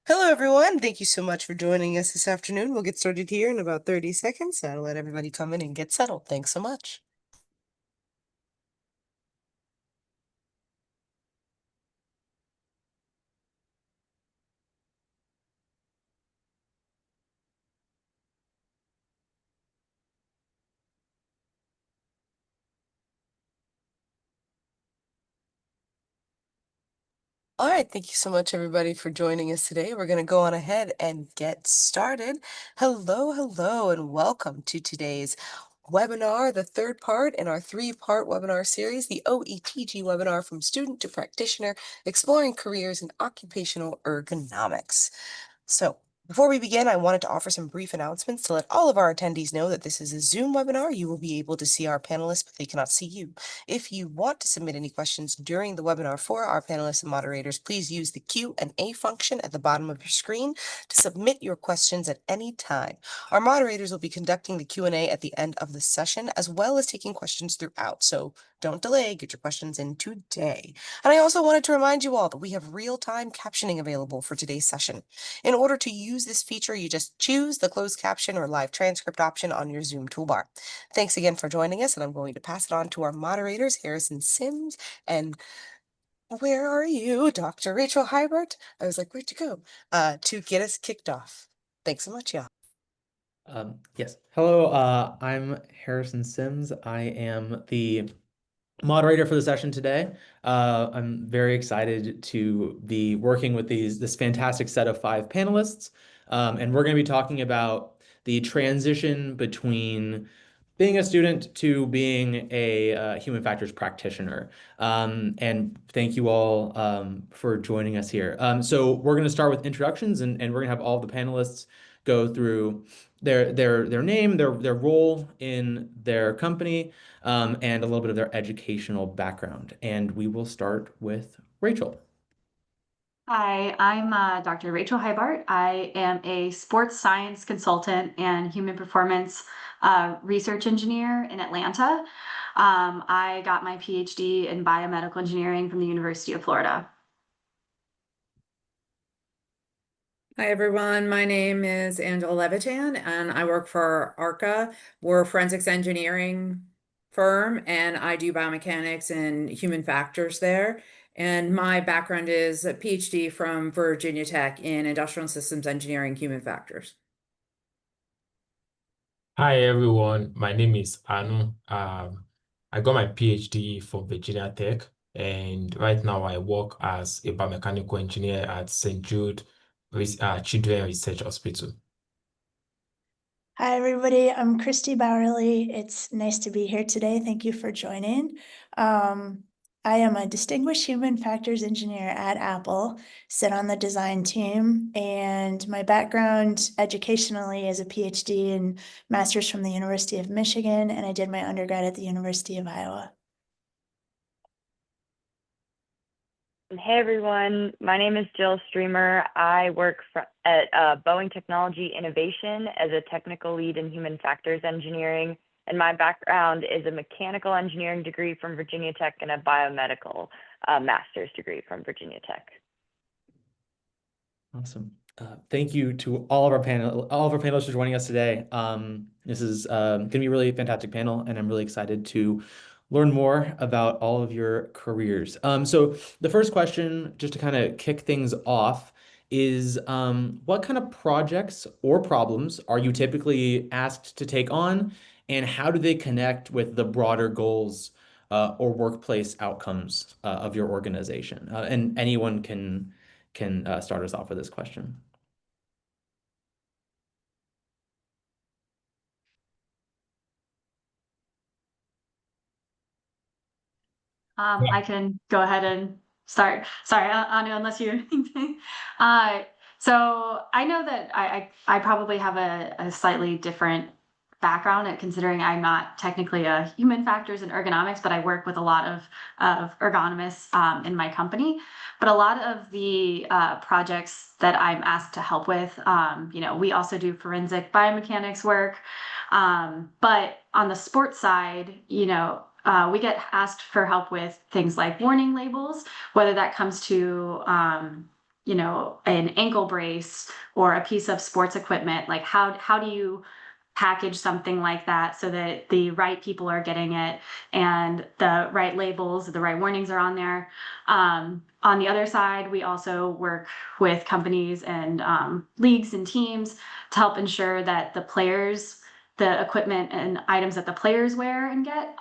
Hello, everyone. Thank you so much for joining us this afternoon. We'll get started here in about 30 seconds. So I'll let everybody come in and get settled. Thanks so much. All right, thank you so much, everybody, for joining us today. We're going to go on ahead and get started. Hello, hello, and welcome to today's webinar, the third part in our three-part webinar series, the OETG webinar from student to practitioner, exploring careers in occupational ergonomics. So before we begin, I wanted to offer some brief announcements to let all of our attendees know that this is a Zoom webinar. You will be able to see our panelists, but they cannot see you. If you want to submit any questions during the webinar for our panelists and moderators, please use the Q&A function at the bottom of your screen to submit your questions at any time. Our moderators will be conducting the Q&A at the end of the session, as well as taking questions throughout. So don't delay, get your questions in today. And I also wanted to remind you all that we have real-time captioning available for today's session. In order to use this feature, you just choose the closed caption or live transcript option on your Zoom toolbar. Thanks again for joining us, and I'm going to pass it on to our moderators, Harrison Sims and where are you, Dr. Rachel Hybert? I was like, where'd you go? To get us kicked off. Thanks so much, y'all. Yes. Hello, I'm Harrison Sims. I am the moderator for the session today. I'm very excited to be working with this fantastic set of 5 panelists. And we're going to be talking about the transition between being a student to being a human factors practitioner. And thank you all for joining us here. So we're going to start with introductions, and we're going to have all the panelists go through their name, their role in their company, and a little bit of their educational background. And we will start with Rachel. Hi, I'm Dr. Rachel Hybart. I am a sports science consultant and human performance research engineer in Atlanta. I got my PhD in biomedical engineering from the University of Florida. Hi, everyone. My name is Angela Levitan, and I work for ARCA. We're a forensics engineering firm, and I do biomechanics and human factors there. And my background is a PhD from Virginia Tech in industrial systems engineering, human factors. Hi everyone, my name is Anu. I got my PhD from Virginia Tech, and right now I work as a biomechanical engineer at St. Jude Children Research Hospital. Hi, everybody. I'm Christy Bowerly. It's nice to be here today. Thank you for joining. I am a distinguished human factors engineer at Apple, sit on the design team, and my background educationally is a PhD and master's from the University of Michigan, and I did my undergrad at the University of Iowa. Hey everyone, my name is Jill Streamer. I work at Boeing Technology Innovation as a technical lead in human factors engineering, and my background is a mechanical engineering degree from Virginia Tech and a biomedical master's degree from Virginia Tech. Awesome. Thank you to all of our panelists for joining us today. This is going to be a really fantastic panel, and I'm really excited to learn more about all of your careers. So the first question, just to kind of kick things off, is what kind of projects or problems are you typically asked to take on, and how do they connect with the broader goals or workplace outcomes of your organization? And anyone can start us off with this question. I can go ahead and start. Sorry, Anu, unless you. So I know that I probably have a slightly different background at considering I'm not technically a human factors and ergonomics, but I work with a lot of ergonomists in my company. But a lot of the projects that I'm asked to help with, we also do forensic biomechanics work. But on the sports side, we get asked for help with things like warning labels, whether that comes to you know, an ankle brace or a piece of sports equipment. Like how do you package something like that so that the right people are getting it and the right labels, the right warnings are on there. On the other side, we also work with companies and leagues and teams to help ensure that the players, the equipment and items that the players wear and get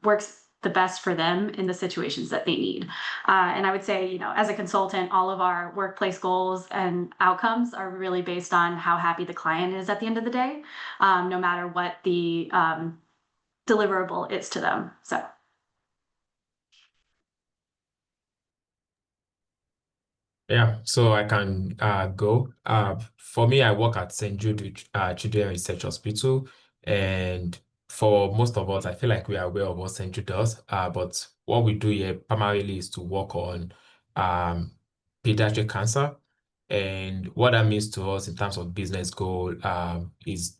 works the best for them in the situations that they need. And I would say, you know, as a consultant, all of our workplace goals and outcomes are really based on how happy the client is at the end of the day, no matter what the deliverable is to them. So. Yeah, so I can go. For me, I work at St. Jude Children Research Hospital, and for most of us, I feel like we are aware of what St. Jude does. But what we do here primarily is to work on um, pediatric cancer, and what that means to us in terms of business goal is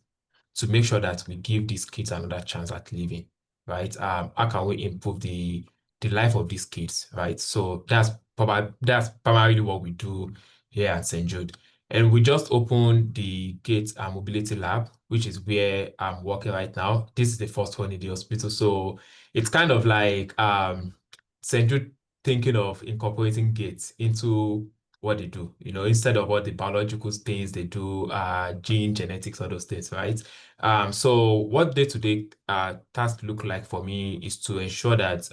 to make sure that we give these kids another chance at living, right? How can we improve the life of these kids, right? So that's primarily what we do here at St. Jude. And we just opened the Gate Mobility Lab, which is where I'm working right now. This is the first one in the hospital. So it's kind of like St. Jude thinking of incorporating gates into what they do, you know, instead of what the biological things they do, gene, genetics, all those things, right? So what day-to-day tasks look like for me is to ensure that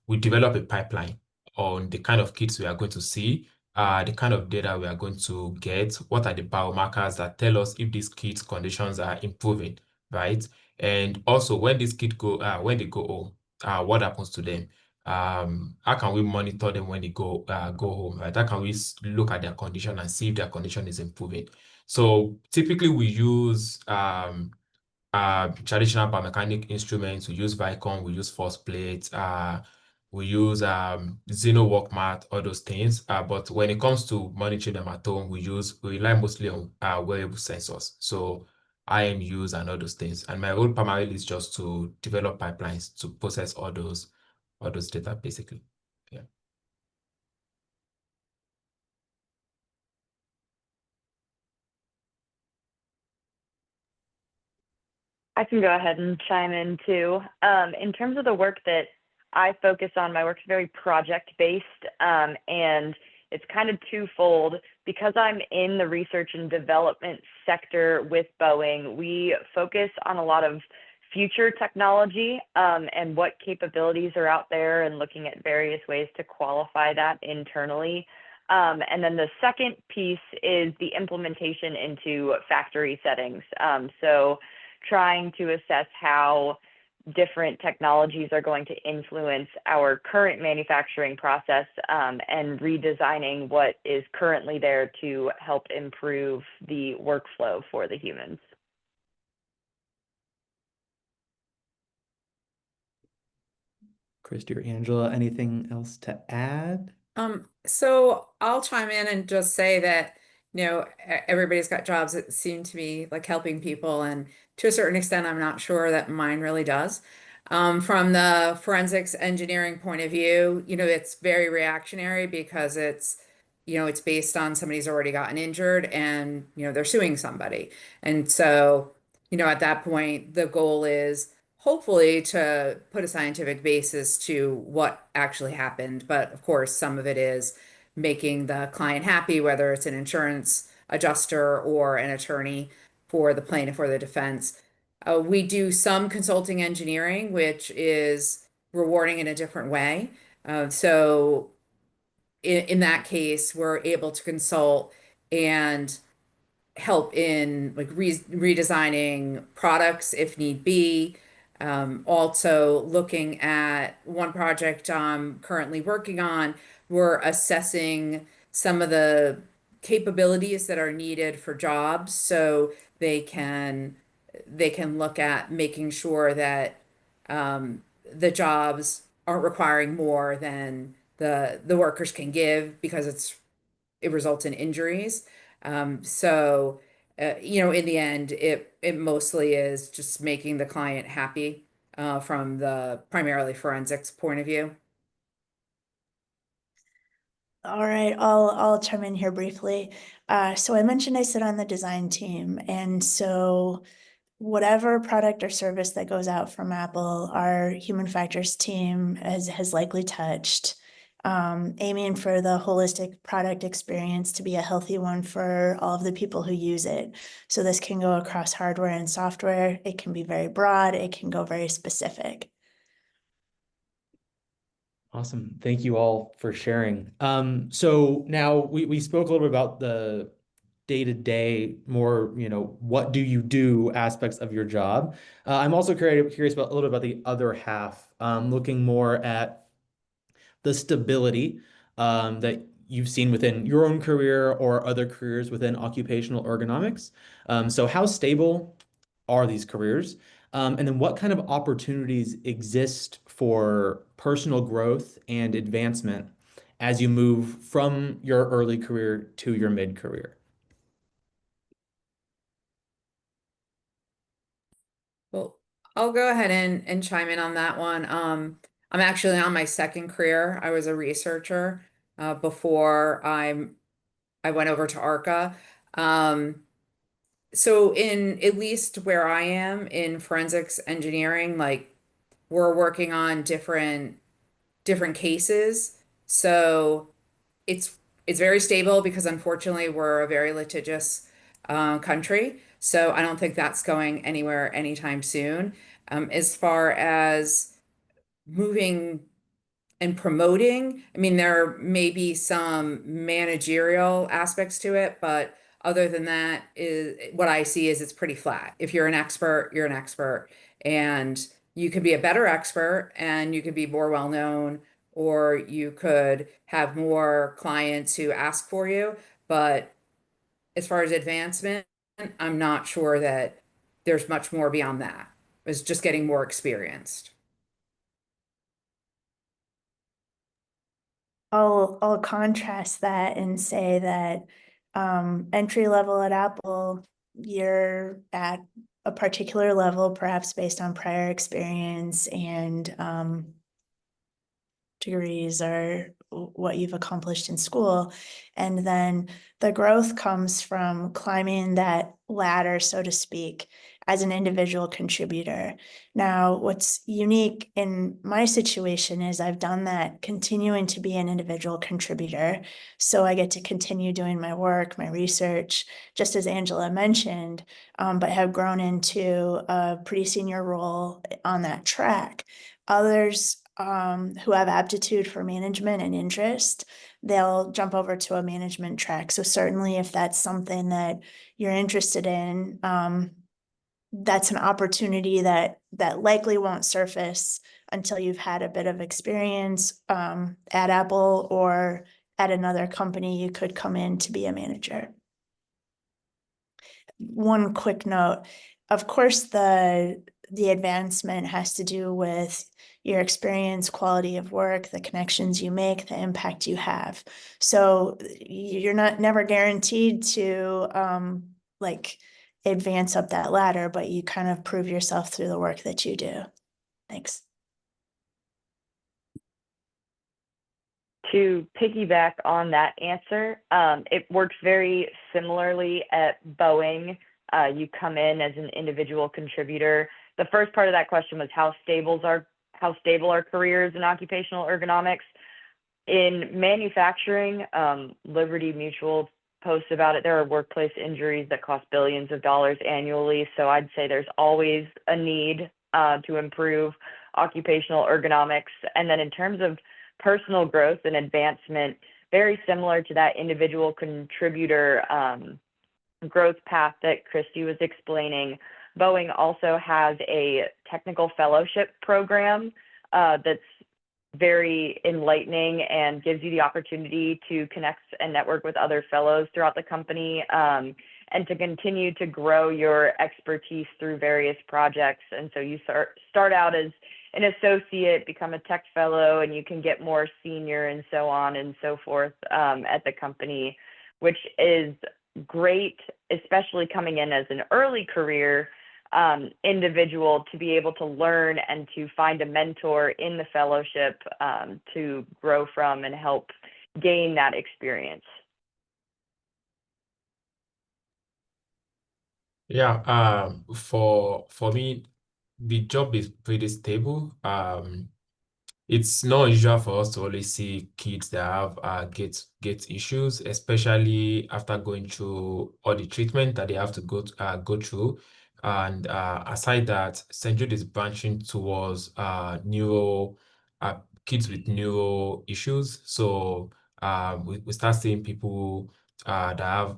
we develop a pipeline on the kind of kids we are going to see, the kind of data we are going to get, what are the biomarkers that tell us if these kids' conditions are improving, right? And also when these kids when they go home, what happens to them? How can we monitor them when they go home, right? How can we look at their condition and see if their condition is improving? So typically we use traditional biomechanic instruments. We use Vicon, we use force plates, we use Xeno work mat, all those things. But when it comes to monitoring them at home, we rely mostly on wearable sensors. So IMUs and all those things. And my role primarily is just to develop pipelines to process all those data basically. Yeah. I can go ahead and chime in too. In terms of the work that I focus on, my work's very project-based, and it's kind of twofold. Because I'm in the research and development sector with Boeing, we focus on a lot of future technology and what capabilities are out there and looking at various ways to qualify that internally. And then the second piece is the implementation into factory settings. So trying to assess how different technologies are going to influence our current manufacturing process and redesigning what is currently there to help improve the workflow for the humans. Christy or Angela, anything else to add? So I'll chime in and just say that, you know, everybody's got jobs that seem to be like helping people, and to a certain extent, I'm not sure that mine really does. From the forensics engineering point of view, you know, it's very reactionary because it's based on somebody's already gotten injured and, they're suing somebody. And so, at that point, the goal is hopefully to put a scientific basis to what actually happened. But of course, some of it is making the client happy, whether it's an insurance adjuster or an attorney for the plaintiff or the defense. We do some consulting engineering, which is rewarding in a different way. So in that case, we're able to consult and help in like redesigning products if need be. Also looking at one project I'm currently working on, we're assessing some of the capabilities that are needed for jobs so they can they can look at making sure that the jobs aren't requiring more than the workers can give because it results in injuries. In the end, it mostly is just making the client happy from the primarily forensics point of view. All right, I'll chime in here briefly. So I mentioned I sit on the design team, and so whatever product or service that goes out from Apple, our human factors team has likely touched, aiming for the holistic product experience to be a healthy one for all of the people who use it. So this can go across hardware and software. It can be very broad. It can go very specific. Awesome. Thank you all for sharing. So now we spoke a little bit about the day-to-day, more, what do you do aspects of your job. I'm also curious about a little bit about the other half, looking more at the stability that you've seen within your own career or other careers within occupational ergonomics. So how stable are these careers? And then what kind of opportunities exist for personal growth and advancement as you move from your early career to your mid-career? Well, I'll go ahead and chime in on that one. I'm actually on my second career. I was a researcher before I went over to ARCA. So in at least where I am in forensics engineering, like we're working on different cases. So it's it's very stable because unfortunately we're a very litigious country. So I don't think that's going anywhere anytime soon. As far as moving and promoting, I mean, there may be some managerial aspects to it, but other than that, is what I see is it's pretty flat. If you're an expert, you're an expert, and you could be a better expert and you could be more well known, or you could have more clients who ask for you. But as far as advancement, I'm not sure that there's much more beyond that. It's just getting more experienced. I'll contrast that and say that entry level at Apple, you're at a particular level, perhaps based on prior experience and degrees or what you've accomplished in school. And then the growth comes from climbing that ladder, so to speak, as an individual contributor. Now, what's unique in my situation is I've done that continuing to be an individual contributor. So I get to continue doing my work, my research, just as Angela mentioned, but have grown into a pretty senior role on that track. Others who have aptitude for management and interest, they'll jump over to a management track. So certainly if that's something that you're interested in, that's an opportunity that likely won't surface until you've had a bit of experience at Apple or at another company. You could come in to be a manager. One quick note, of course, the advancement has to do with your experience, quality of work, the connections you make, the impact you have. So you're never guaranteed to like advance up that ladder, but you kind of prove yourself through the work that you do. Thanks. To piggyback on that answer, it works very similarly at Boeing. You come in as an individual contributor. The first part of that question was how stable are careers in occupational ergonomics. In manufacturing, Liberty Mutual posts about it. There are workplace injuries that cost billions of dollars annually. So I'd say there's always a need to improve occupational ergonomics. And then in terms of personal growth and advancement, very similar to that individual contributor growth path that Christy was explaining. Boeing also has a technical fellowship program that's very enlightening and gives you the opportunity to connect and network with other fellows throughout the company and to continue to grow your expertise through various projects. And so you start out as an associate, become a tech fellow, and you can get more senior and so on and so forth at the company, which is great, especially coming in as an early career individual, to be able to learn and to find a mentor in the fellowship to grow from and help gain that experience? Yeah, for me, the job is pretty stable. It's not usual for us to always see kids that have gait issues, especially after going through all the treatment that they have to go through. And aside that, St. Jude is branching towards neuro kids with neuro issues. So we start seeing people that have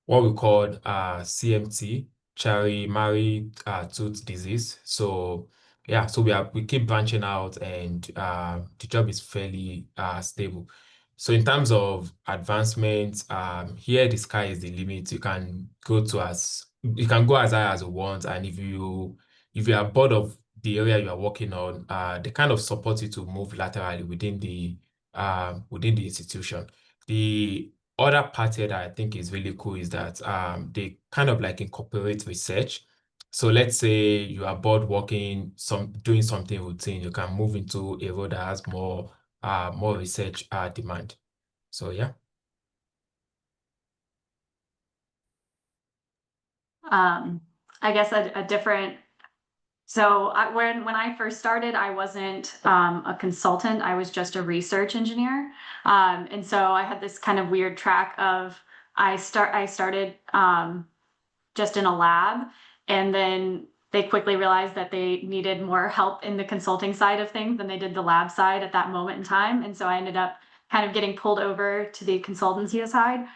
what we call CMT, Chiari-Mari tooth disease. So yeah, so we keep branching out, and the job is fairly stable. So in terms of advancement, here the sky is the limit. You can go as high as you want, and if you are bored of the area you are working on, they kind of support you to move laterally within the institution. The other part here that I think is really cool is that they kind of like incorporate research. So let's say you are bored doing something routine, you can move into a role that has more research demand. So yeah. I guess a different. When I first started, I wasn't a consultant. I was just a research engineer, and so I had this kind of weird track of I started just in a lab, and then they quickly realized that they needed more help in the consulting side of things than they did the lab side at that moment in time. And so I ended up kind of getting pulled over to the consultancy side.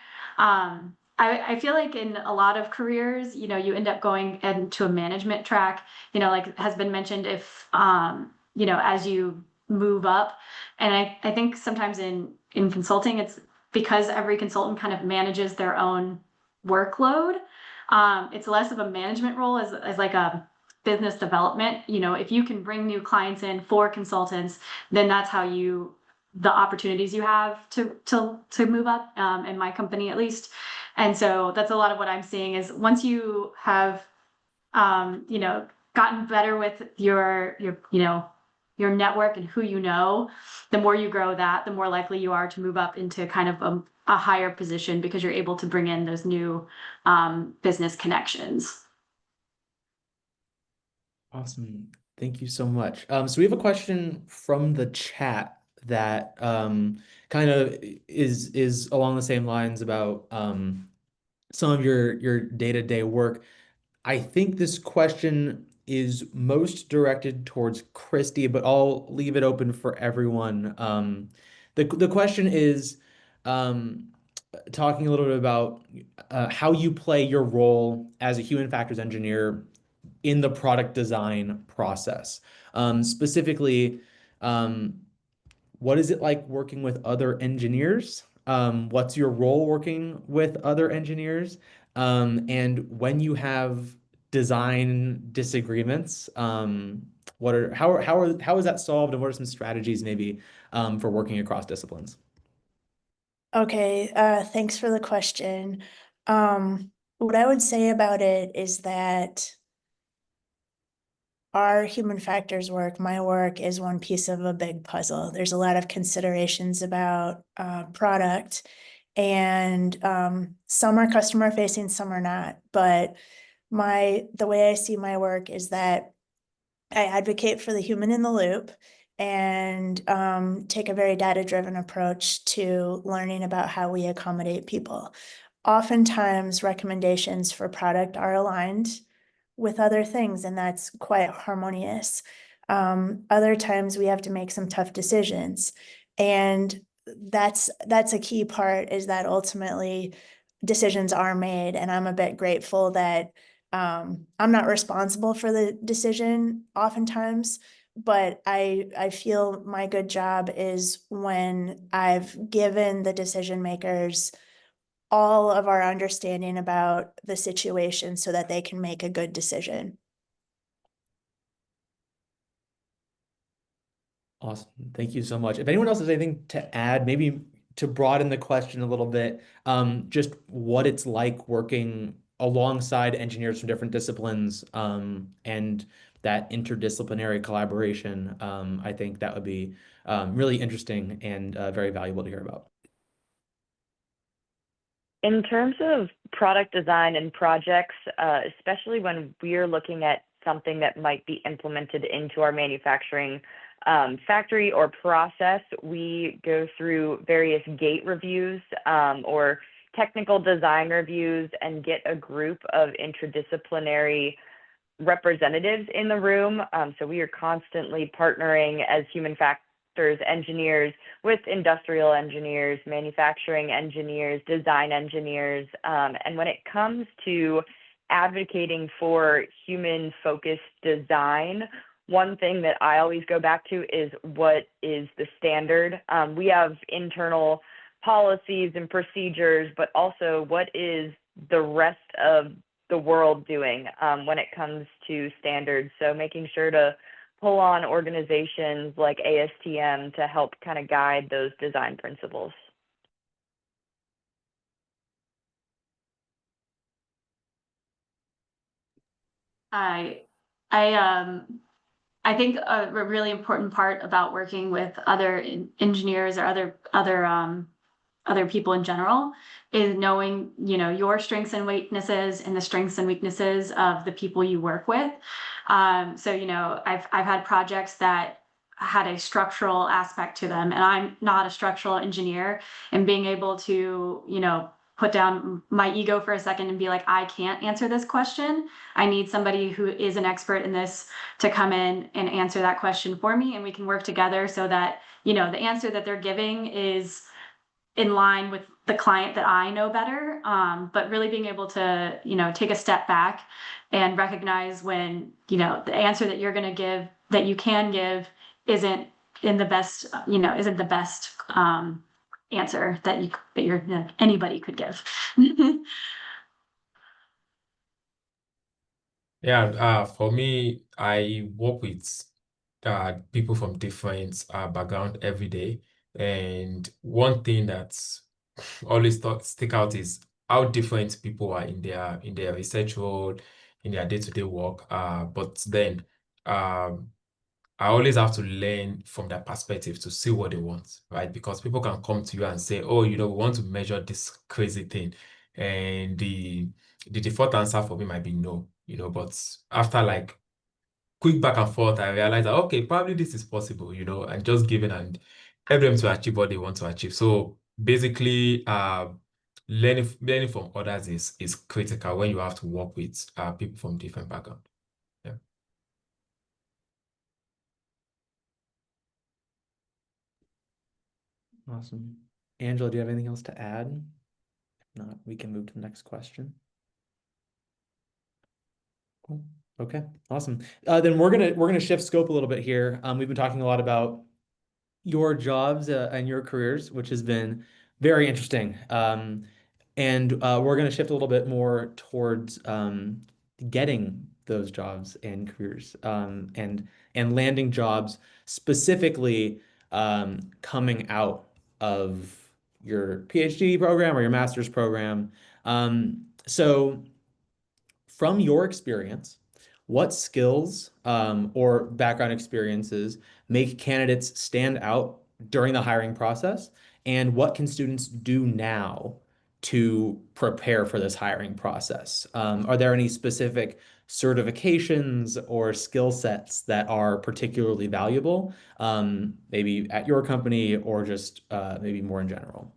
I feel like in a lot of careers, you know, you end up going into a management track, you know, like has been mentioned, if, you know, as you move up. And I think sometimes in consulting, it's because every consultant kind of manages their own workload. It's less of a management role as like a business development. You know, if you can bring new clients in for consultants, then that's how the opportunities you have to move up, in my company at least. And so that's a lot of what I'm seeing is once you have, you know, gotten better with your network and who you know, the more you grow that, the more likely you are to move up into kind of a higher position because you're able to bring in those new business connections. Awesome. Thank you so much. So we have a question from the chat that kind of is along the same lines about some of your day-to-day work. I think this question is most directed towards Christy, but I'll leave it open for everyone. The question is talking a little bit about how you play your role as a human factors engineer in the product design process. Specifically, um, what is it like working with other engineers? What's your role working with other engineers? And when you have design disagreements, how is that solved, and what are some strategies maybe for working across disciplines? Okay, thanks for the question. What I would say about it is that our human factors work, my work, is one piece of a big puzzle. There's a lot of considerations about product, and some are customer facing, some are not. But the way I see my work is that I advocate for the human in the loop and take a very data-driven approach to learning about how we accommodate people. Oftentimes, recommendations for product are aligned with other things, and that's quite harmonious. Other times we have to make some tough decisions, and that's a key part, is that ultimately decisions are made, and I'm a bit grateful that I'm not responsible for the decision oftentimes, but I feel my good job is when I've given the decision makers all of our understanding about the situation so that they can make a good decision. Awesome. Thank you so much. If anyone else has anything to add, maybe to broaden the question a little bit, just what it's like working alongside engineers from different disciplines, and that interdisciplinary collaboration, I think that would be really interesting and very valuable to hear about. In terms of product design and projects, especially when we're looking at something that might be implemented into our manufacturing factory or process, we go through various gate reviews or technical design reviews and get a group of interdisciplinary representatives in the room. So we are constantly partnering as human factors engineers with industrial engineers, manufacturing engineers, design engineers. And when it comes to advocating for human-focused design, one thing that I always go back to is what is the standard. We have internal policies and procedures, but also what is the rest of the world doing when it comes to standards. So making sure to pull on organizations like ASTM to help kind of guide those design principles. I I I think a really important part about working with other engineers or other people in general is knowing, your strengths and weaknesses and the strengths and weaknesses of the people you work with. So, I've had projects that had a structural aspect to them, and I'm not a structural engineer, and being able to, put down my ego for a second and be like, I can't answer this question. I need somebody who is an expert in this to come in and answer that question for me, and we can work together so that, the answer that they're giving is in line with the client that I know better. But really being able to, take a step back and recognize when, the answer that you're going to give, that you can give, isn't in the best, isn't the best answer that anybody could give. Yeah, for me, I work with people from different background every day, and one thing that's always stick out is how different people are in their research role, in their day-to-day work. But then I always have to learn from their perspective to see what they want, right? Because people can come to you and say, "Oh, we want to measure this crazy thing," and the default answer for me might be no, But after like quick back and forth, I realized that okay, probably this is possible, and just give it and help them to achieve what they want to achieve. So basically, learning from others is critical when you have to work with people from different backgrounds. Yeah. Awesome. Angela, do you have anything else to add? If not, we can move to the next question. Cool. Okay, awesome. Then we're gonna shift scope a little bit here. We've been talking a lot about your jobs and your careers, which has been very interesting. And we're going to shift a little bit more towards getting those jobs and careers and landing jobs specifically coming out of your PhD program or your master's program. So from your experience, what skills or background experiences make candidates stand out during the hiring process? And what can students do now to prepare for this hiring process? Are there any specific certifications or skill sets that are particularly valuable, maybe at your company or just maybe more in general?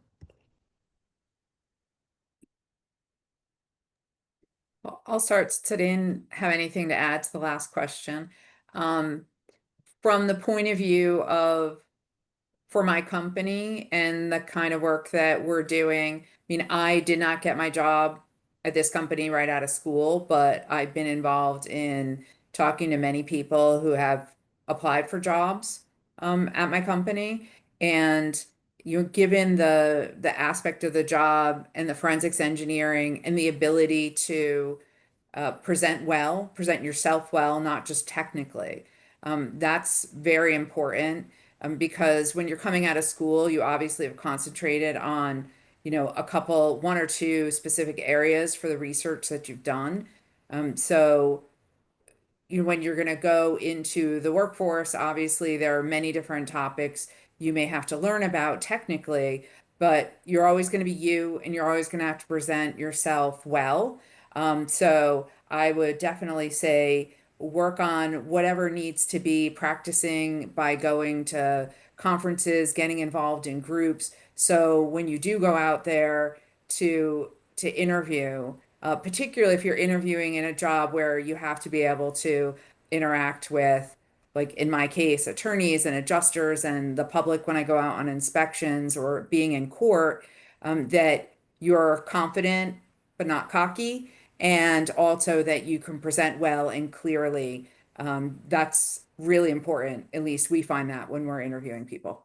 I'll start since I didn't have anything to add to the last question. From the point of view of for my company and the kind of work that we're doing, I mean, I did not get my job at this company right out of school, but I've been involved in talking to many people who have applied for jobs at my company. And given the aspect of the job and the forensics engineering and the ability to present yourself well, not just technically. That's very important because when you're coming out of school, you obviously have concentrated on, one or two specific areas for the research that you've done. So when you're going to go into the workforce, obviously there are many different topics you may have to learn about technically, but you're always going to be you and you're always going to have to present yourself well. So I would definitely say work on whatever needs to be practicing by going to conferences, getting involved in groups. So when you do go out there to interview, particularly if you're interviewing in a job where you have to be able to interact with, like in my case, attorneys and adjusters and the public when I go out on inspections or being in court, that you're confident but not cocky, and also that you can present well and clearly. That's really important. At least we find that when we're interviewing people.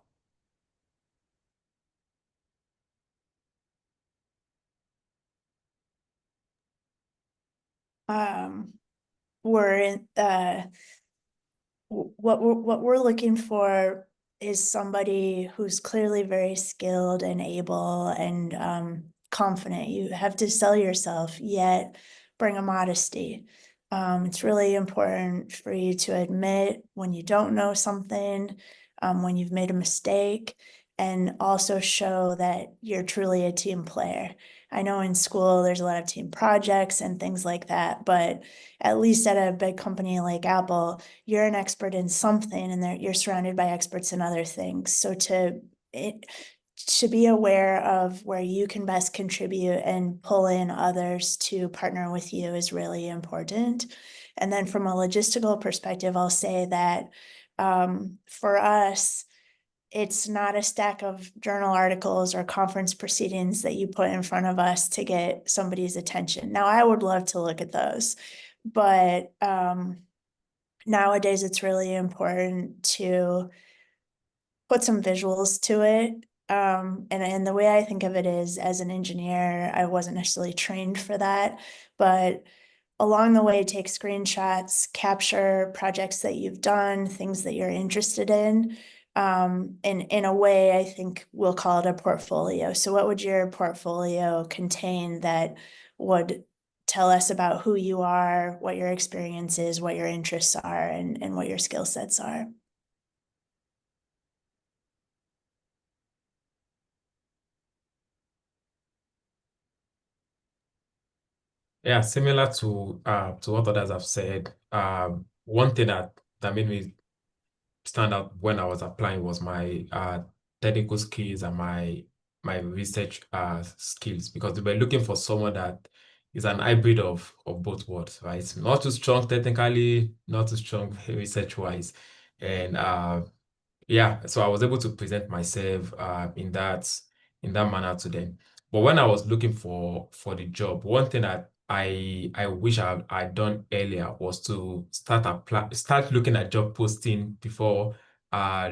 We're in, what we're looking for is somebody who's clearly very skilled and able and confident. You have to sell yourself, yet bring a modesty. It's really important for you to admit when you don't know something, when you've made a mistake, and also show that you're truly a team player. I know in school there's a lot of team projects and things like that, but at least at a big company like Apple, you're an expert in something and you're surrounded by experts in other things. So to be aware of where you can best contribute and pull in others to partner with you is really important. And then from a logistical perspective, I'll say that for us, it's not a stack of journal articles or conference proceedings that you put in front of us to get somebody's attention. Now, I would love to look at those, but nowadays it's really important to put some visuals to it. And the way I think of it is, as an engineer, I wasn't necessarily trained for that, but along the way, take screenshots, capture projects that you've done, things that you're interested in. And in a way, I think we'll call it a portfolio. So what would your portfolio contain that would tell us about who you are, what your experience is, what your interests are, and what your skill sets are? Yeah, similar to what others have said. One thing that made me stand out when I was applying was my technical skills and my research skills, because they were looking for someone that is an hybrid of both worlds, right? Not too strong technically, not too strong research wise, and yeah, so I was able to present myself in that manner to them. But when I was looking for the job, one thing that I wish I'd done earlier was to start looking at job posting before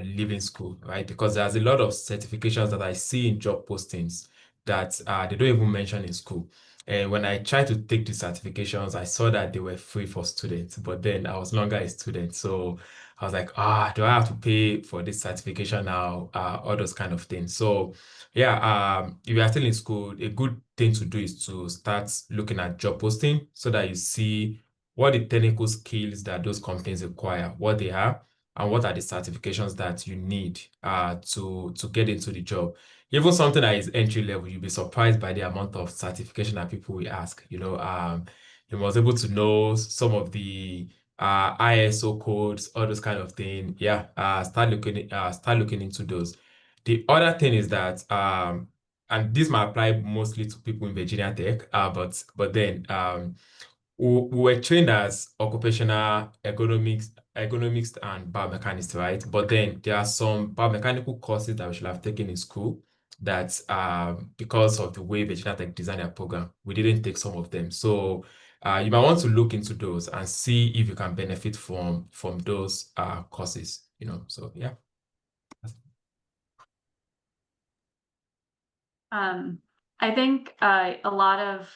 leaving school, right? Because there's a lot of certifications that I see in job postings that they don't even mention in school. And when I tried to take the certifications, I saw that they were free for students, but then I was no longer a student. So I was like, do I have to pay for this certification now? All those kind of things. So yeah, if you are still in school, a good thing to do is to start looking at job posting so that you see what the technical skills that those companies require, what they are, and what are the certifications that you need to get into the job. Even something that is entry level, you'll be surprised by the amount of certification that people will ask. You must able to know some of the ISO codes, all those kind of thing. Yeah, start looking into those. The other thing is that and this might apply mostly to people in Virginia Tech, but then we were trained as occupational ergonomics and biomechanics, right? But then there are some biomechanical courses that we should have taken in school that because of the way Virginia Tech designed their program, we didn't take some of them. So you might want to look into those and see if you can benefit from those courses, So yeah. I think a lot of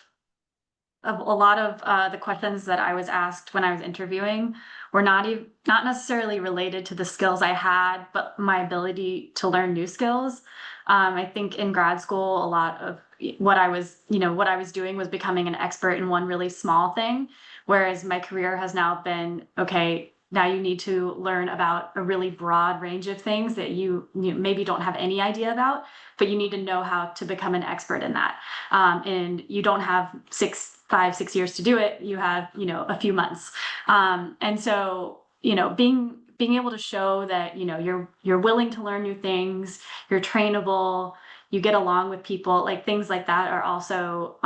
a lot of the questions that I was asked when I was interviewing were not necessarily related to the skills I had, but my ability to learn new skills. I think in grad school, a lot of what I was doing was becoming an expert in one really small thing, whereas my career has now been, okay, now you need to learn about a really broad range of things that you maybe don't have any idea about, but you need to know how to become an expert in that. And you don't have 5, 6 years to do it. You have, a few months. And so, being able to show that, you're willing to learn new things, you're trainable, you get along with people, like things like that are also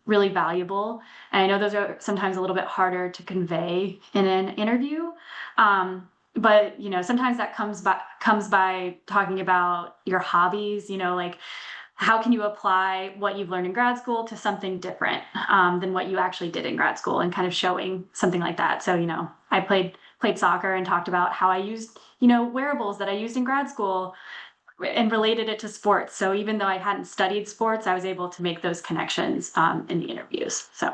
really valuable. And I know those are sometimes a little bit harder to convey in an interview. But sometimes that comes by talking about your hobbies, like how can you apply what you've learned in grad school to something different than what you actually did in grad school, and kind of showing something like that. So, I played soccer and talked about how I used, wearables that I used in grad school and related it to sports. So even though I hadn't studied sports, I was able to make those connections in the interviews. So.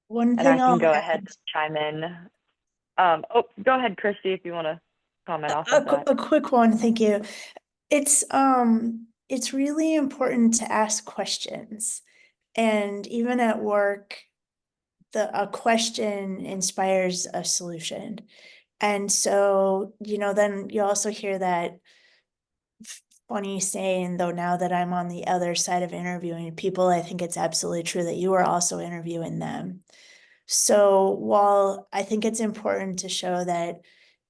One And thing I I'll can go add, ahead and chime in. Go ahead, Christy, if you want to comment off a, of that. a quick one, thank you. It's really important to ask questions. And even at work, a question inspires a solution. And so, then you also hear that funny saying, though, now that I'm on the other side of interviewing people, I think it's absolutely true that you are also interviewing them. So while I think it's important to show that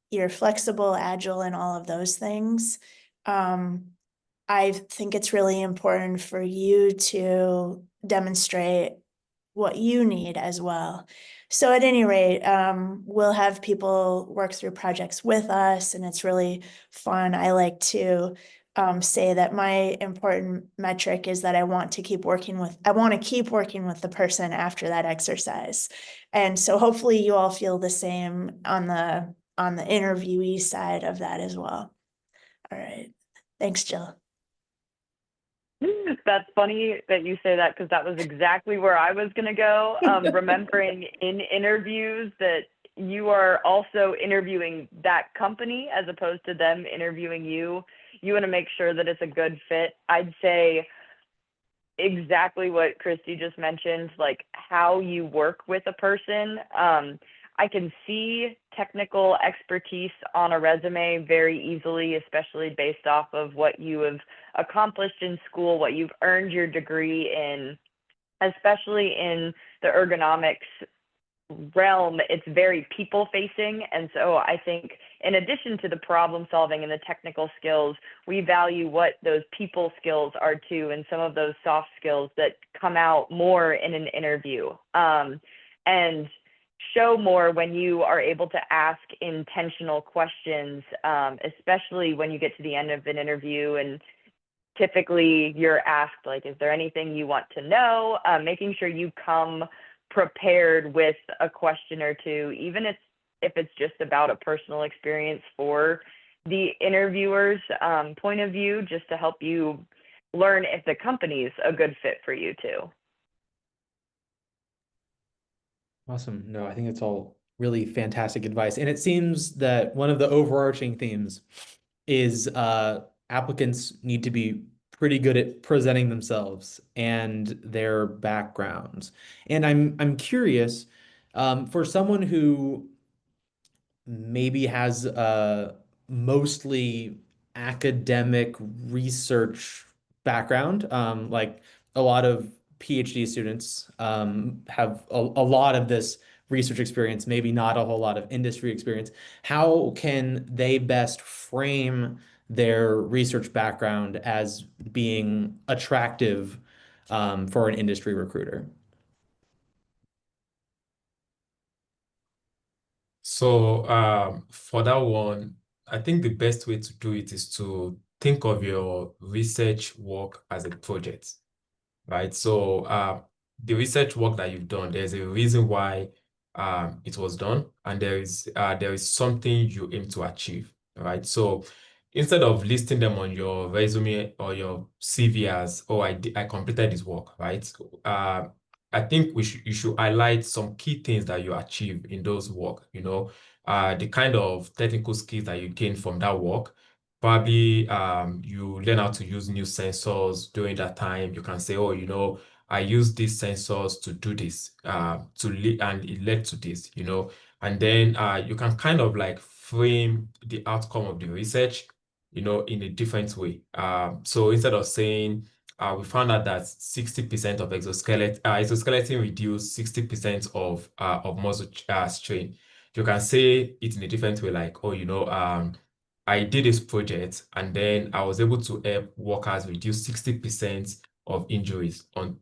you're flexible, agile, and all of those things, I think it's really important for you to demonstrate what you need as well. So at any rate, we'll have people work through projects with us, and it's really fun. I like to say that my important metric is that I want to keep working with the person after that exercise. And so hopefully you all feel the same on the interviewee side of that as well. All right. Thanks, Jill. That's funny that you say that, because that was exactly where I was going to go. Remembering in interviews that you are also interviewing that company as opposed to them interviewing you. You want to make sure that it's a good fit. I'd say exactly what Christy just mentioned, like how you work with a person. I can see technical expertise on a resume very easily, especially based off of what you have accomplished in school, what you've earned your degree in, especially in the ergonomics realm. It's very people facing. And so I think in addition to the problem solving and the technical skills, we value what those people skills are too, and some of those soft skills that come out more in an interview. And show more when you are able to ask intentional questions, especially when you get to the end of an interview and typically you're asked, like, is there anything you want to know? Making sure you come prepared with a question or two, even if it's just about a personal experience for the interviewer's point of view, just to help you learn if the company's a good fit for you too. Awesome. No, I think it's all really fantastic advice. And it seems that one of the overarching themes is applicants need to be pretty good at presenting themselves and their backgrounds. And I'm curious, for someone who maybe has a mostly academic research background, like a lot of PhD students have a lot of this research experience, maybe not a whole lot of industry experience. How can they best frame their research background as being attractive for an industry recruiter? So for that one, I think the best way to do it is to think of your research work as a project, right? So the research work that you've done, there's a reason why it was done, and there is something you aim to achieve, right? So instead of listing them on your resume or your CV as, oh, I completed this work, right? I think you should highlight some key things that you achieve in those work, the kind of technical skills that you gain from that work. Probably you learn how to use new sensors during that time. You can say, oh, I use these sensors to do this, and it led to this, and then you can kind of like frame the outcome of the research, in a different way. So instead of saying, we found out that 60% of exoskeleton reduce 60% of muscle strain. You can say it in a different way, like, oh, I did this project and then I was able to help workers reduce 60% of injuries on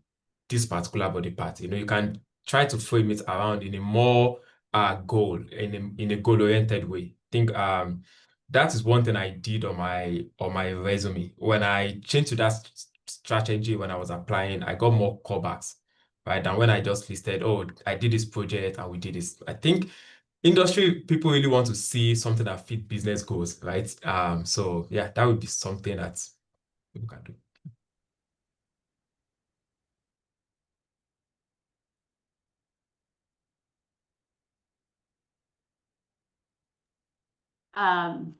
this particular body part. You can try to frame it around in a more in a goal-oriented way. I think that is one thing I did on my resume. When I changed to that strategy when I was applying, I got more callbacks, right? Than when I just listed, oh, I did this project and we did this. I think industry people really want to see something that fit business goals, right? So yeah, that would be something that people can do. Um,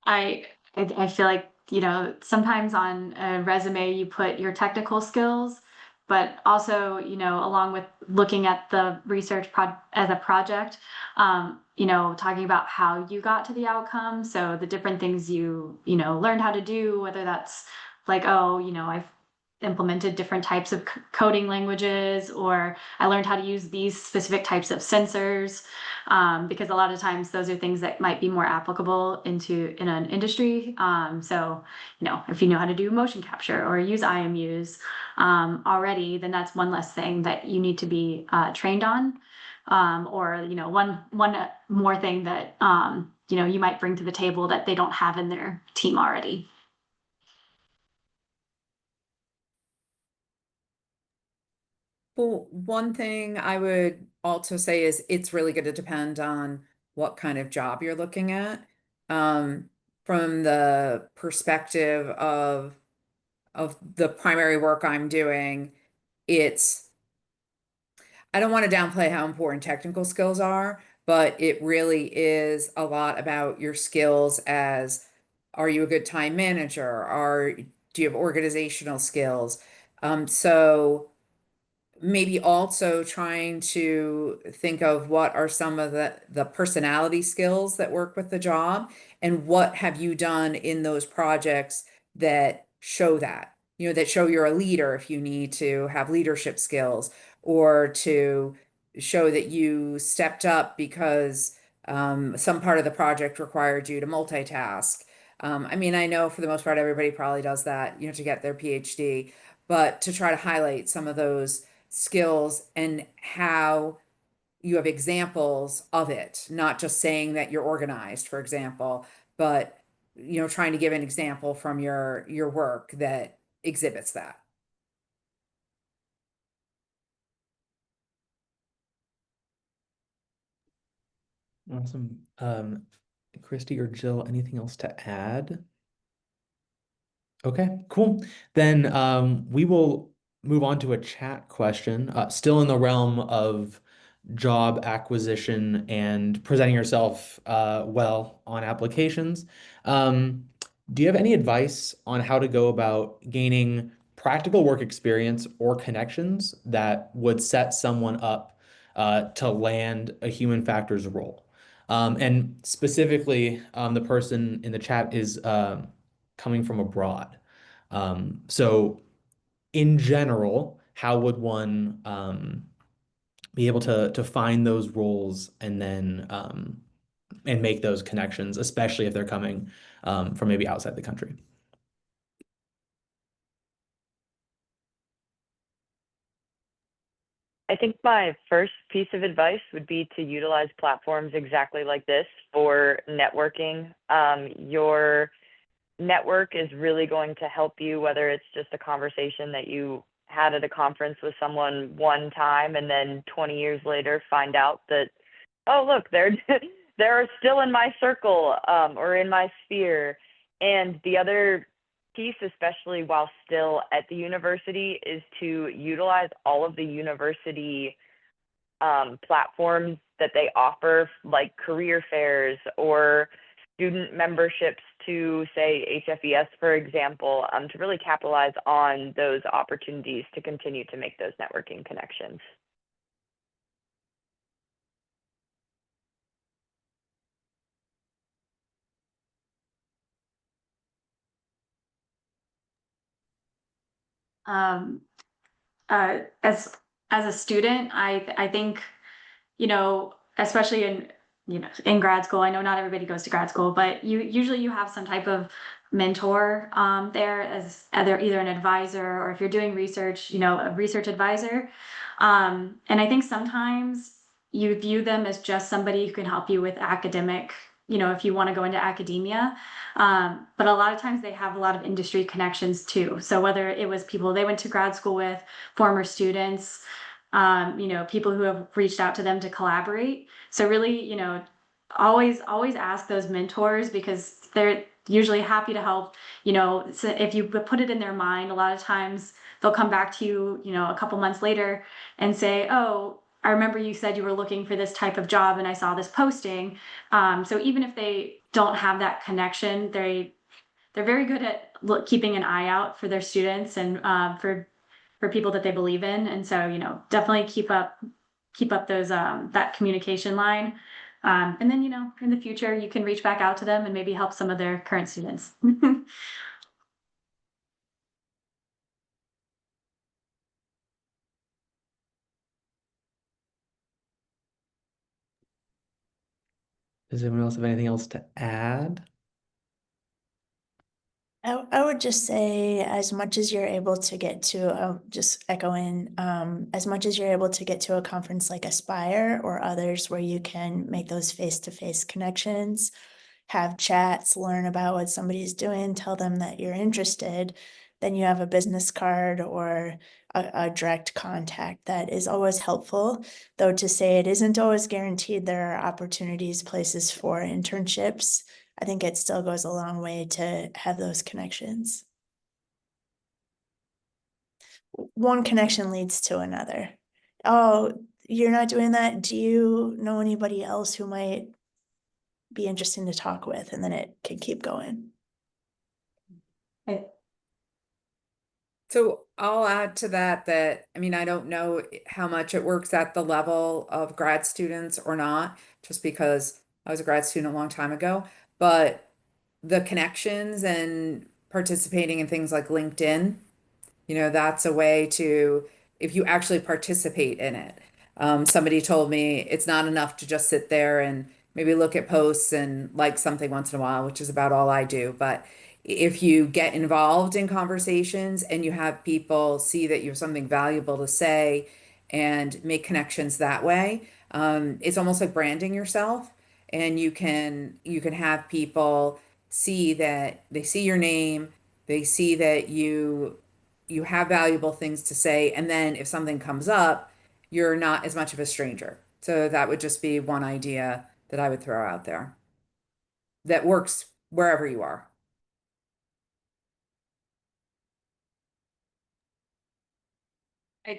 I feel like, sometimes on a resume you put your technical skills, but also, along with looking at the research as a project, talking about how you got to the outcome. So the different things learned how to do, whether that's like, oh, I've implemented different types of coding languages, or I learned how to use these specific types of sensors, because a lot of times those are things that might be more applicable in an industry. So, if you know how to do motion capture or use IMUs already, then that's one less thing that you need to be trained on. Or, one more thing that, you might bring to the table that they don't have in their team already. Well, one thing I would also say is it's really going to depend on what kind of job you're looking at. From the perspective of the primary work I'm doing, I don't want to downplay how important technical skills are, but it really is a lot about your skills as, are you a good time manager? Do you have organizational skills? So maybe also trying to think of what are some of the personality skills that work with the job, and what have you done in those projects that show that show you're a leader if you need to have leadership skills, or to show that you stepped up because some part of the project required you to multitask. I mean, I know for the most part, everybody probably does that, to get their PhD, but to try to highlight some of those skills and how you have examples of it, not just saying that you're organized, for example, but trying to give an example from your work that exhibits that. Awesome. Christy or Jill, anything else to add? Okay, cool. Then we will move on to a chat question, still in the realm of job acquisition and presenting yourself well on applications. Do you have any advice on how to go about gaining practical work experience or connections that would set someone up to land a human factors role? And specifically, the person in the chat is coming from abroad. So in general, how would one be able to find those roles and then and make those connections, especially if they're coming from maybe outside the country? I think my first piece of advice would be to utilize platforms exactly like this for networking. Your network is really going to help you, whether it's just a conversation that you had at a conference with someone one time and then 20 years later find out that, oh, look, they're still in my circle or in my sphere. And the other piece, especially while still at the university, is to utilize all of the university platforms that they offer, like career fairs or student memberships to, say, HFES, for example, to really capitalize on those opportunities to continue to make those networking connections. Um, uh, as as a student, I think, you know, especially in, you know, in grad school, I know not everybody goes to grad school, but you usually you have some type of mentor there as either an advisor, or if you're doing research, you know, a research advisor. And I think sometimes you view them as just somebody who can help you with academic, you know, if you want to go into academia. But a lot of times they have a lot of industry connections too. So whether it was people they went to grad school with, former students, you know, people who have reached out to them to collaborate. So really, you know, always ask those mentors, because they're usually happy to help. You know, so if you put it in their mind, a lot of times they'll come back to you, you know, a couple months later and say, oh, I remember you said you were looking for this type of job and I saw this posting. So even if they don't have that connection, they're very good at keeping an eye out for their students and for people that they believe in. And so, you know, definitely keep up those that communication line. And then, you know, in the future you can reach back out to them and maybe help some of their current students. Does anyone else have anything else to add? I would just say, as much as you're able to get to, just echoing, as much as you're able to get to a conference like Aspire or others where you can make those face-to-face connections, have chats, learn about what somebody's doing, tell them that you're interested, then you have a business card or a direct contact that is always helpful. Though to say it isn't always guaranteed, there are opportunities, places for internships. I think it still goes a long way to have those connections. One connection leads to another. Oh, you're not doing that? Do you know anybody else who might be interesting to talk with? And then it can keep going. So I'll add to that I mean, I don't know how much it works at the level of grad students or not, just because I was a grad student a long time ago, but the connections and participating in things like LinkedIn, you know, that's a way to, if you actually participate in it. Somebody told me it's not enough to just sit there and maybe look at posts and like something once in a while, which is about all I do. But if you get involved in conversations and you have people see that you have something valuable to say and make connections that way, it's almost like branding yourself. And you can have people see that they see your name, they see that you have valuable things to say, and then if something comes up, you're not as much of a stranger. So that would just be one idea that I would throw out there that works wherever you are.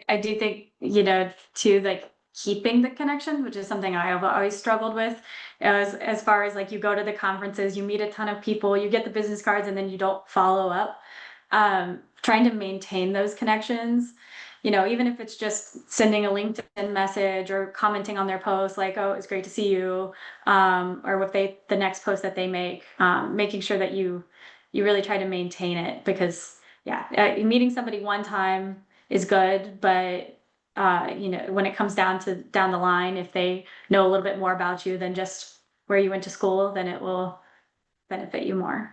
I do think, you know, too, like keeping the connections, which is something I have always struggled with, as far as like you go to the conferences, you meet a ton of people, you get the business cards, and then you don't follow up. Trying to maintain those connections, you know, even if it's just sending a LinkedIn message or commenting on their post, like, oh, it's great to see you, or if the next post that they make, making sure that you really try to maintain it, because yeah, meeting somebody one time is good, but you know, when it comes down the line, if they know a little bit more about you than just where you went to school, then it will benefit you more.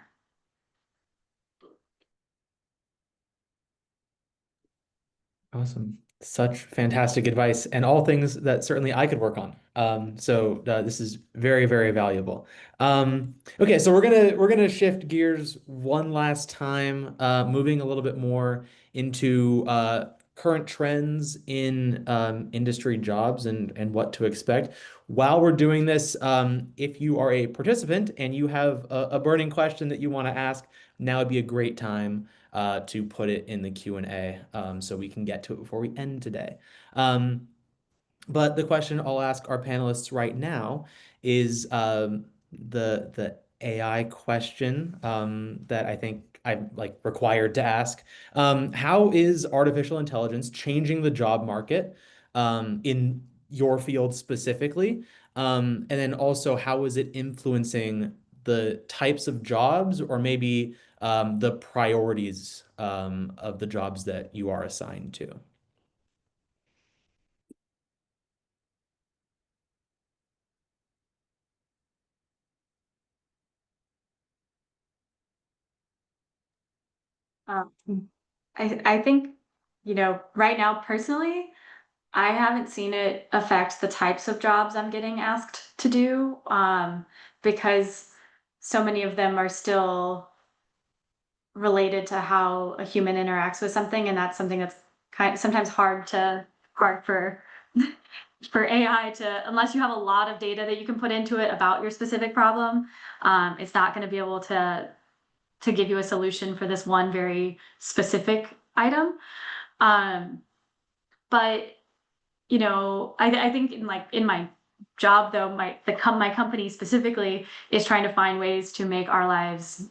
Awesome. Such fantastic advice, and all things that certainly I could work on. So this is very, very valuable. Okay, so we're gonna shift gears one last time, moving a little bit more into current trends in industry jobs and what to expect. While we're doing this, if you are a participant and you have a burning question that you want to ask, now would be a great time to put it in the Q&A so we can get to it before we end today. But the question I'll ask our panelists right now is the AI question that I think I'm like required to ask. How is artificial intelligence changing the job market in your field specifically? And then also, how is it influencing the types of jobs or maybe the priorities of the jobs that you are assigned to? Um, I think, right now personally, I haven't seen it affect the types of jobs I'm getting asked to do, because so many of them are still related to how a human interacts with something, and that's something that's sometimes hard for for AI to, unless you have a lot of data that you can put into it about your specific problem, it's not going to be able to give you a solution for this one very specific item. But I think in my job though, my company specifically is trying to find ways to make our lives,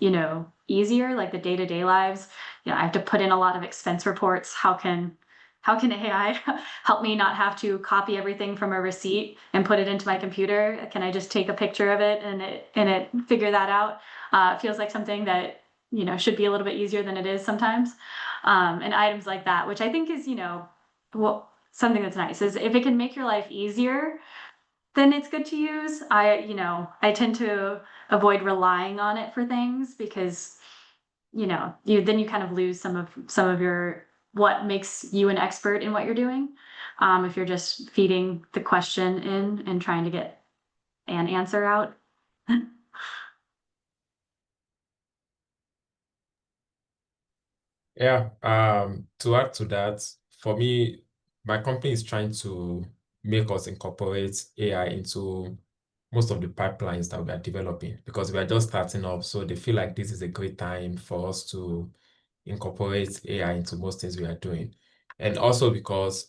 easier, like the day-to-day lives. I have to put in a lot of expense reports. How can AI help me not have to copy everything from a receipt and put it into my computer? Can I just take a picture of it and it figure that out? It feels like something that, should be a little bit easier than it is sometimes. And items like that, which I think is, something that's nice is if it can make your life easier, then it's good to use. I tend to avoid relying on it for things because, you kind of lose some of your what makes you an expert in what you're doing. If you're just feeding the question in and trying to get an answer out. Yeah, to add to that, for me, my company is trying to make us incorporate AI into most of the pipelines that we are developing because we are just starting up. So they feel like this is a great time for us to incorporate AI into most things we are doing. And also because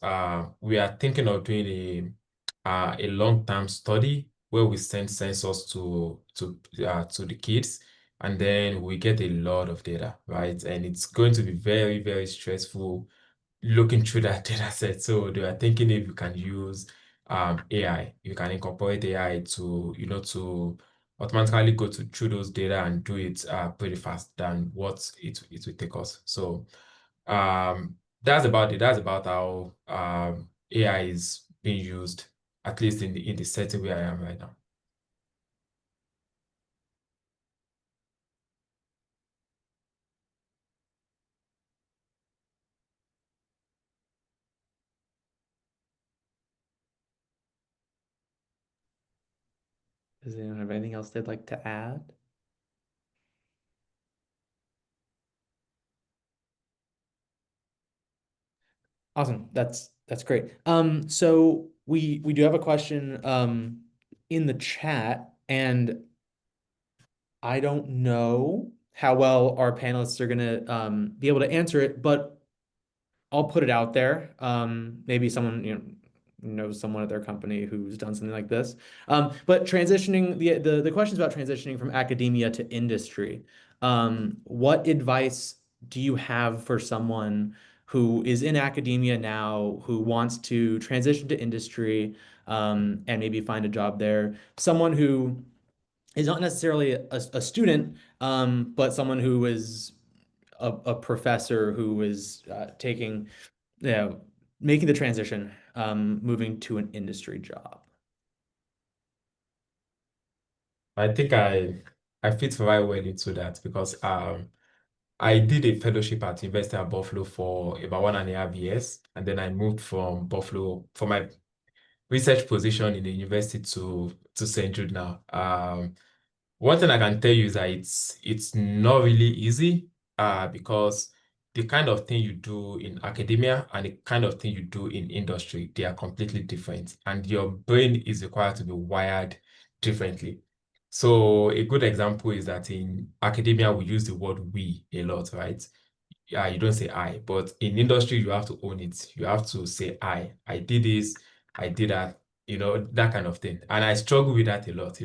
we are thinking of doing a long-term study where we send sensors to the kids and then we get a lot of data, right? And it's going to be very, very stressful looking through that data set. So they are thinking if you can use AI, you can incorporate AI to automatically go through those data and do it pretty fast than what it will take us. So that's about it. That's about how AI is being used, at least in the setting where I am right now. Does anyone have anything else they'd like to add? Awesome. That's great. So we do have a question in the chat, and I don't know how well our panelists are gonna be able to answer it, but I'll put it out there. Maybe someone knows someone at their company who's done something like this. But transitioning the questions about transitioning from academia to industry. What advice do you have for someone who is in academia now, who wants to transition to industry, and maybe find a job there? Someone who is not necessarily a student, but someone who is a professor who is taking, making the transition, moving to an industry job. I think I fit very well into that because I did a fellowship at University of Buffalo for about 1.5 years, and then I moved from Buffalo for my research position in the university to St. Jude now. One thing I can tell you is that it's not really easy because the kind of thing you do in academia and the kind of thing you do in industry, they are completely different, and your brain is required to be wired differently. So a good example is that in academia, we use the word we a lot, right? Yeah, you don't say I, but in industry, you have to own it. You have to say I did this, I did that, that kind of thing. And I struggle with that a lot,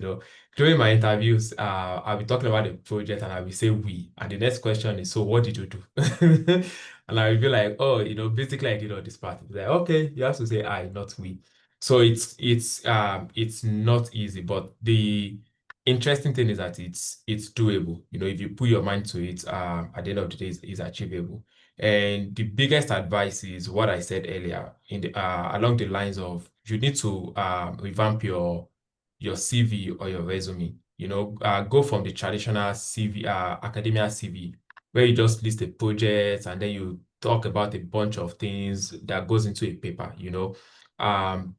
During my interviews, I'll be talking about the project and I will say we. And the next question is, so what did you do? And I will be like, oh, basically I did all this part. Like, okay, you have to say I, not we. So it's not easy, but the interesting thing is that it's doable. If you put your mind to it, at the end of the day, it's achievable. And the biggest advice is what I said earlier, along the lines of you need to revamp your CV or your resume. Go from the traditional CV, academia CV, where you just list a project and then you talk about a bunch of things that goes into a paper.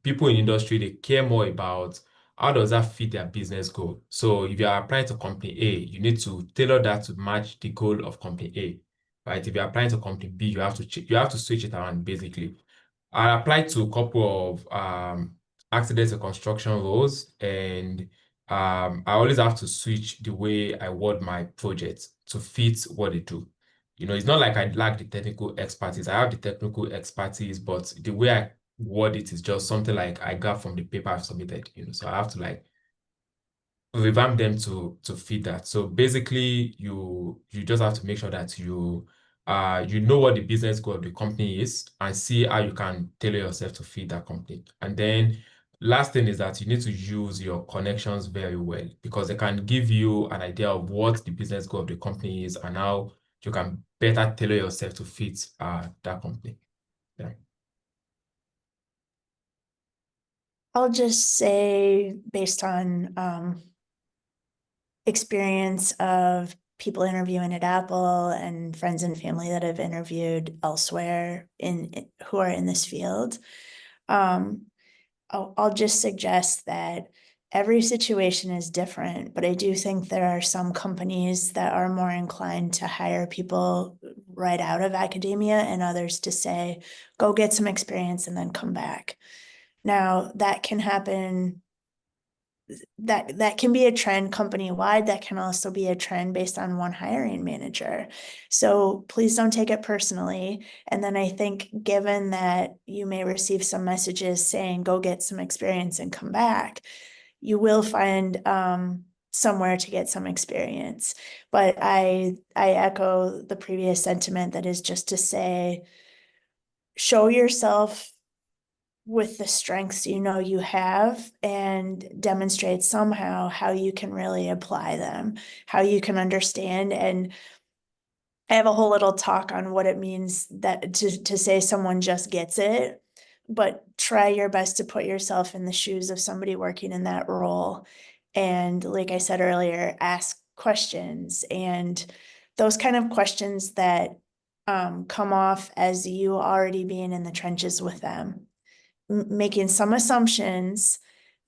People in industry, they care more about how does that fit their business goal. So if you are applying to company A, you need to tailor that to match the goal of company A, right? If you're applying to company B, you have to switch it around basically. I applied to a couple of accidents and construction roles, and I always have to switch the way I word my projects to fit what they do. It's not like I lack the technical expertise. I have the technical expertise, but the way I word it is just something like I got from the paper I've submitted. So I have to like revamp them to fit that. So basically, you just have to make sure that you know what the business goal of the company is and see how you can tailor yourself to fit that company. And then last thing is that you need to use your connections very well because they can give you an idea of what the business goal of the company is and how you can better tailor yourself to fit that company. Yeah. I'll just say, based on experience of people interviewing at Apple and friends and family that have interviewed elsewhere who are in this field, I'll just suggest that every situation is different, but I do think there are some companies that are more inclined to hire people right out of academia and others to say, go get some experience and then come back. Now, that can happen. That can be a trend company-wide. That can also be a trend based on one hiring manager. So please don't take it personally. And then I think given that you may receive some messages saying, go get some experience and come back, you will find somewhere to get some experience. But I echo the previous sentiment, that is just to say, show yourself with the strengths you have and demonstrate somehow how you can really apply them, how you can understand. And I have a whole little talk on what it means that to say someone just gets it, but try your best to put yourself in the shoes of somebody working in that role. And like I said earlier, ask questions, and those kind of questions that come off as you already being in the trenches with them, making some assumptions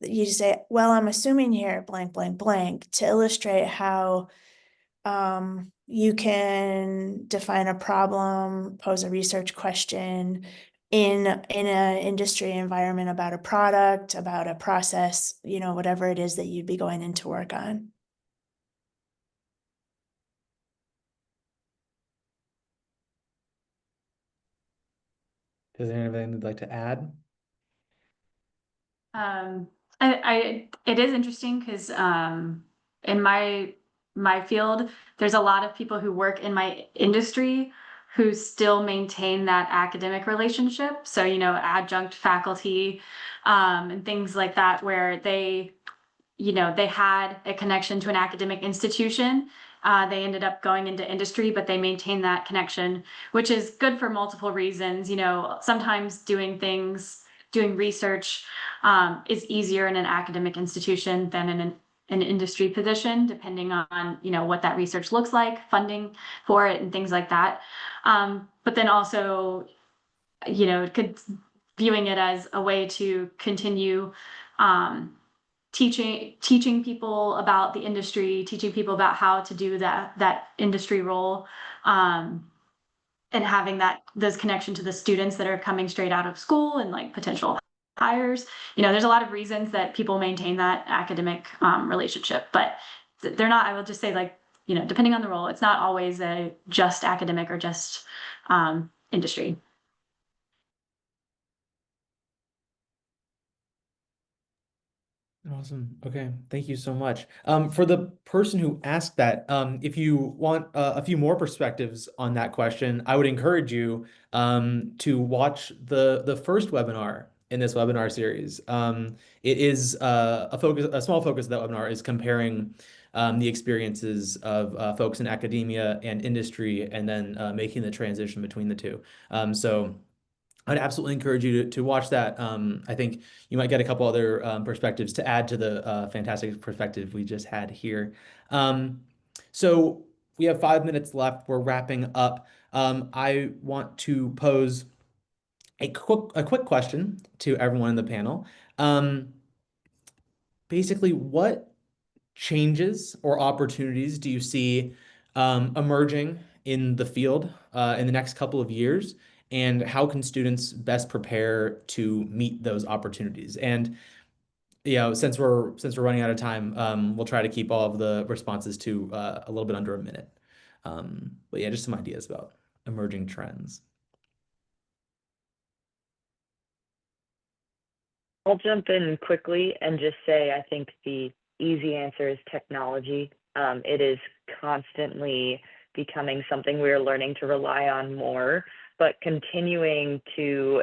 that you say, well, I'm assuming here blank, blank, blank, to illustrate how you can define a problem, pose a research question in an industry environment about a product, about a process, whatever it is that you'd be going into work on. Is there anything you'd like to add? It is interesting because in my field, there's a lot of people who work in my industry who still maintain that academic relationship. So, adjunct faculty and things like that, where they had a connection to an academic institution. They ended up going into industry, but they maintain that connection, which is good for multiple reasons. Sometimes doing research is easier in an academic institution than in an industry position, depending on what that research looks like, funding for it, and things like that. But then also, viewing it as a way to continue teaching people about the industry, teaching people about how to do that industry role, and having those connection to the students that are coming straight out of school and like potential hires. There's a lot of reasons that people maintain that academic relationship, but they're not, I will just say, like, depending on the role, it's not always a just academic or just industry. Awesome. Okay. Thank you so much. For the person who asked that, if you want a few more perspectives on that question, I would encourage you to watch the first webinar in this webinar series. It is a small focus of that webinar is comparing the experiences of folks in academia and industry, and then making the transition between the two. So I'd absolutely encourage you to watch that. I think you might get a couple other perspectives to add to the fantastic perspective we just had here. So we have 5 minutes left. We're wrapping up. I want to pose a quick question to everyone in the panel. Basically, what changes or opportunities do you see emerging in the field in the next couple of years? And how can students best prepare to meet those opportunities? And since we're running out of time, we'll try to keep all of the responses to a little bit under a minute. But yeah, just some ideas about emerging trends. I'll jump in quickly and just say I think the easy answer is technology. It is constantly becoming something we're learning to rely on more, but continuing to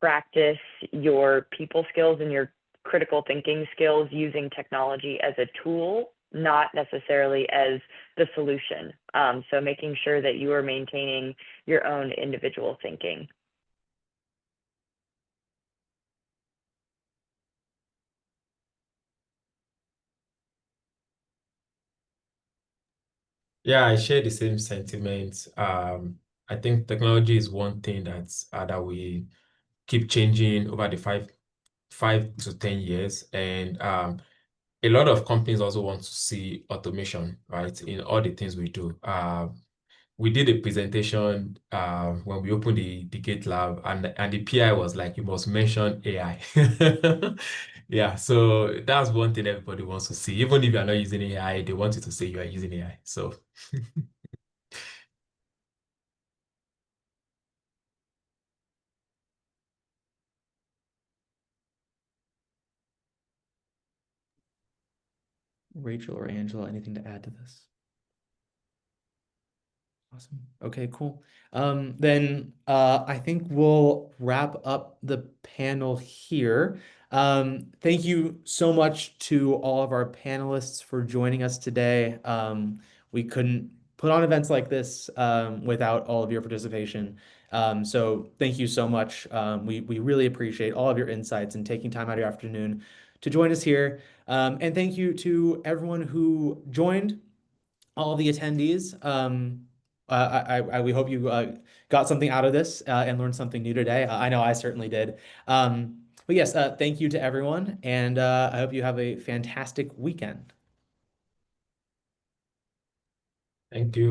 practice your people skills and your critical thinking skills using technology as a tool, not necessarily as the solution. So making sure that you are maintaining your own individual thinking. Yeah, I share the same sentiments. I think technology is one thing that we keep changing over the five to 10 years, and a lot of companies also want to see automation, right, in all the things we do. We did a presentation when we opened the Gate Lab, and the PI was like, "You must mention AI." Yeah, so that's one thing everybody wants to see. Even if you're not using AI, they want you to say you are using AI. So Rachel or Angela, anything to add to this? Awesome. Okay, cool. Then I think we'll wrap up the panel here. Thank you so much to all of our panelists for joining us today. We couldn't put on events like this without all of your participation. So thank you so much. We really appreciate all of your insights and taking time out of your afternoon to join us here. And thank you to everyone who joined, all of the attendees. We hope you got something out of this and learned something new today. I know I certainly did. But yes, thank you to everyone, and I hope you have a fantastic weekend. thank you.